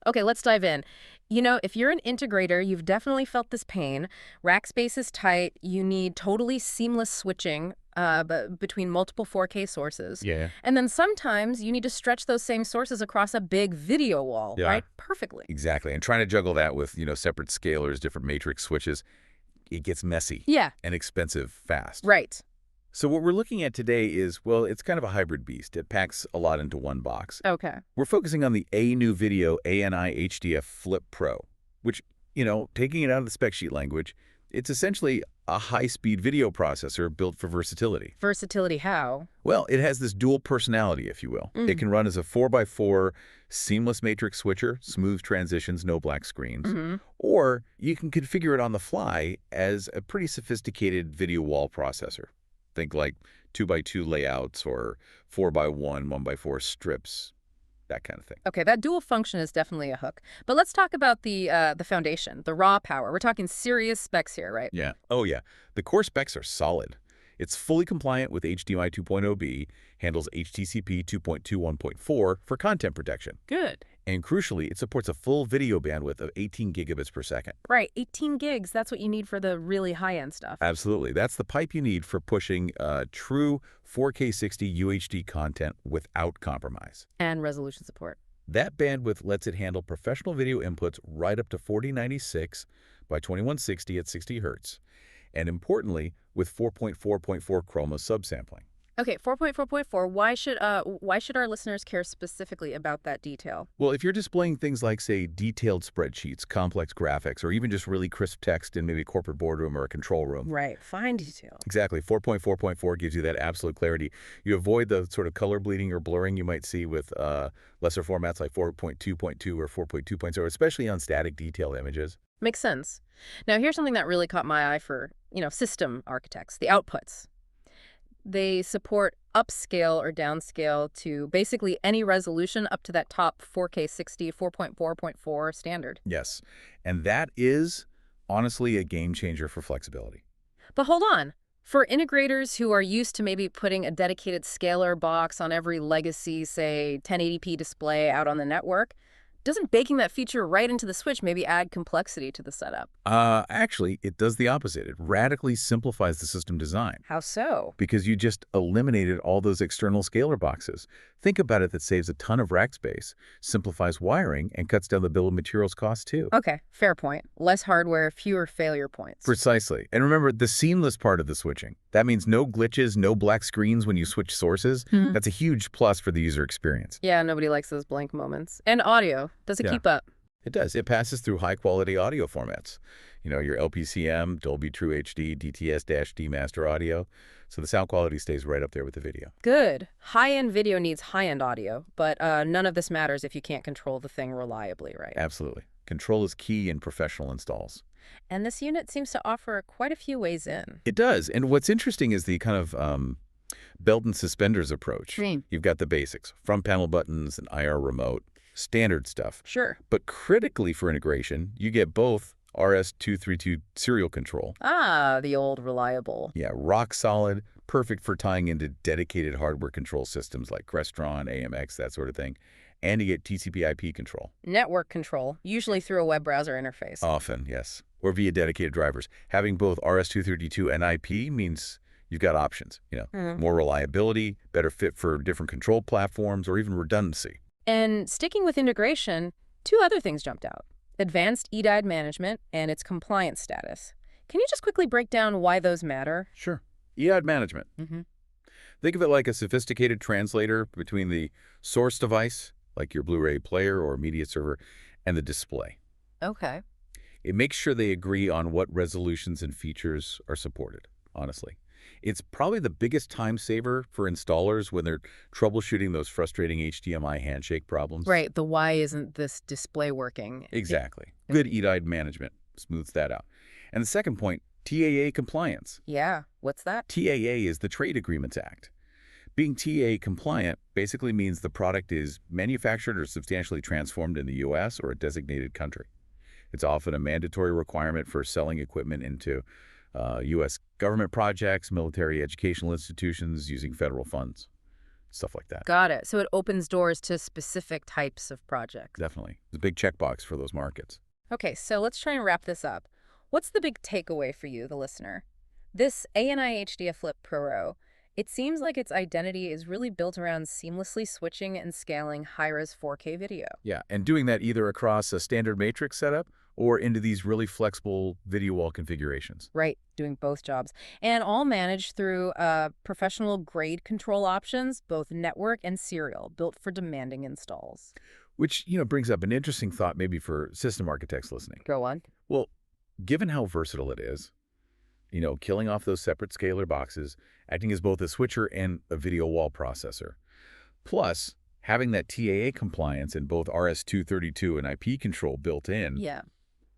Okay, let's dive in. If you're an integrator, you've definitely felt this pain. Rack space is tight. You need totally seamless switching between multiple 4K sources. Yeah. And then sometimes you need to stretch those same sources across a big video wall, Yeah. right? Perfectly. Exactly. And trying to juggle that with, separate scalars, different matrix switches, it gets messy Yeah, and expensive fast. right. So what we're looking at today is, well, it's kind of a hybrid beast. It packs a lot into one box. Okay. We're focusing on the A-Neuvideo ANI-HDFLIP-PRO, which, taking it out of the spec sheet language, it's essentially a high-speed video processor built for versatility. Versatility how? Well, it has this dual personality, if you will. It can run as a 4x4 seamless matrix switcher, smooth transitions, no black screens. Or you can configure it on the fly as a pretty sophisticated video wall processor. Think like 2x2 layouts or 4x1, 1x4 strips, that kind of thing. Okay, that dual function is definitely a hook. But let's talk about the foundation, the raw power. We're talking serious specs here, right? Yeah. Oh, yeah. The core specs are solid. It's fully compliant with HDMI 2.0b, handles HTCP 2.2 1.4 for content protection. Good. And crucially, it supports a full video bandwidth of 18 gigabits per second. Right, 18 gigs. That's what you need for the really high-end stuff. Absolutely. That's the pipe you need for pushing true 4K 60 UHD content without compromise. And resolution support. That bandwidth lets it handle professional video inputs right up to 4096 by 2160 at 60 Hz. And importantly, with 4.4.4 chroma subsampling. Okay, 4.4.4, why should our listeners care specifically about that detail? Well, if you're displaying things like, say, detailed spreadsheets, complex graphics, or even just really crisp text in maybe a corporate boardroom or a control room. Right, fine detail. Exactly. 4.4.4 gives you that absolute clarity. You avoid the sort of color bleeding or blurring you might see with lesser formats like 4.2.2 or 4.2.0, especially on static detail images. Makes sense. Now, here's something that really caught my eye for, system architects, the outputs. They support upscale or downscale to basically any resolution up to that top 4K 60, 4.4.4 standard. Yes. And that is, honestly, a game changer for flexibility. But hold on. For integrators who are used to maybe putting a dedicated scalar box on every legacy, say, 1080p display out on the network, doesn't baking that feature right into the switch maybe add complexity to the setup? Actually, it does the opposite. It radically simplifies the system design. How so? Because you just eliminated all those external scalar boxes. Think about it, that saves a ton of rack space, simplifies wiring, and cuts down the bill of materials cost too. Okay, fair point. Less hardware, fewer failure points. Precisely. And remember, the seamless part of the switching. That means no glitches, no black screens when you switch sources. That's a huge plus for the user experience. Yeah, nobody likes those blank moments. And audio. Does it keep up? It does. It passes through high-quality audio formats. Your LPCM, Dolby True HD, DTS-D Master Audio. So the sound quality stays right up there with the video. Good. High-end video needs high-end audio, but none of this matters if you can't control the thing reliably, right? Absolutely. Control is key in professional installs. And this unit seems to offer quite a few ways in. It does. And what's interesting is the kind of belt and suspenders approach. You've got the basics, front panel buttons, an IR remote, standard stuff. Sure. But critically for integration, you get both RS-232 serial control. Ah, the old reliable. Yeah, rock solid, perfect for tying into dedicated hardware control systems like Crestron, AMX, that sort of thing. And you get TCP/IP control. Network control, usually through a web browser interface. Often, yes. Or via dedicated drivers. Having both RS-232 and IP means you've got options. More reliability, better fit for different control platforms, or even redundancy. And sticking with integration, two other things jumped out. Advanced EDIDE management and its compliance status. Can you just quickly break down why those matter? Sure. EDIDE management. Think of it like a sophisticated translator between the source device, like your Blu-ray player or media server, and the display. Okay. It makes sure they agree on what resolutions and features are supported, honestly. It's probably the biggest time saver for installers when they're troubleshooting those frustrating HDMI handshake problems. Right, the why isn't this display working? Exactly. Good EDIDE management smooths that out. And the second point, TAA compliance. Yeah, what's that? TAA is the Trade Agreements Act. Being TAA compliant basically means the product is manufactured or substantially transformed in the U.S. or a designated country. It's often a mandatory requirement for selling equipment into U.S. government projects, military educational institutions using federal funds. stuff like that. Got it. So it opens doors to specific types of projects. Definitely. It's a big checkbox for those markets. Okay, so let's try and wrap this up. What's the big takeaway for you, the listener? This ANI HDFLIP-PRO, it seems like its identity is really built around seamlessly switching and scaling high-res 4K video. Yeah, and doing that either across a standard matrix setup or into these really flexible video wall configurations. Right, doing both jobs. And all managed through professional grade control options, both network and serial, built for demanding installs. Which, brings up an interesting thought maybe for system architects listening. Go on. Well, given how versatile it is, killing off those separate scalar boxes, acting as both a switcher and a video wall processor. Plus, having that TAA compliance in both RS-232 and IP control built in. Yeah.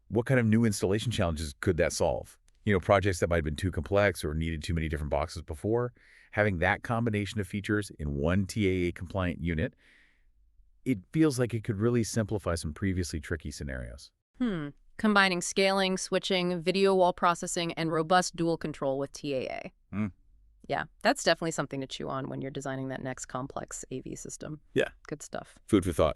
What kind of new installation challenges could that solve? Projects that might have been too complex or needed too many different boxes before. Having that combination of features in one TAA-compliant unit, it feels like it could really simplify some previously tricky scenarios. Combining scaling, switching, video wall processing, and robust dual control with TAA. Yeah, that's definitely something to chew on when you're designing that next complex AV system. Yeah. Good stuff. Food for thought.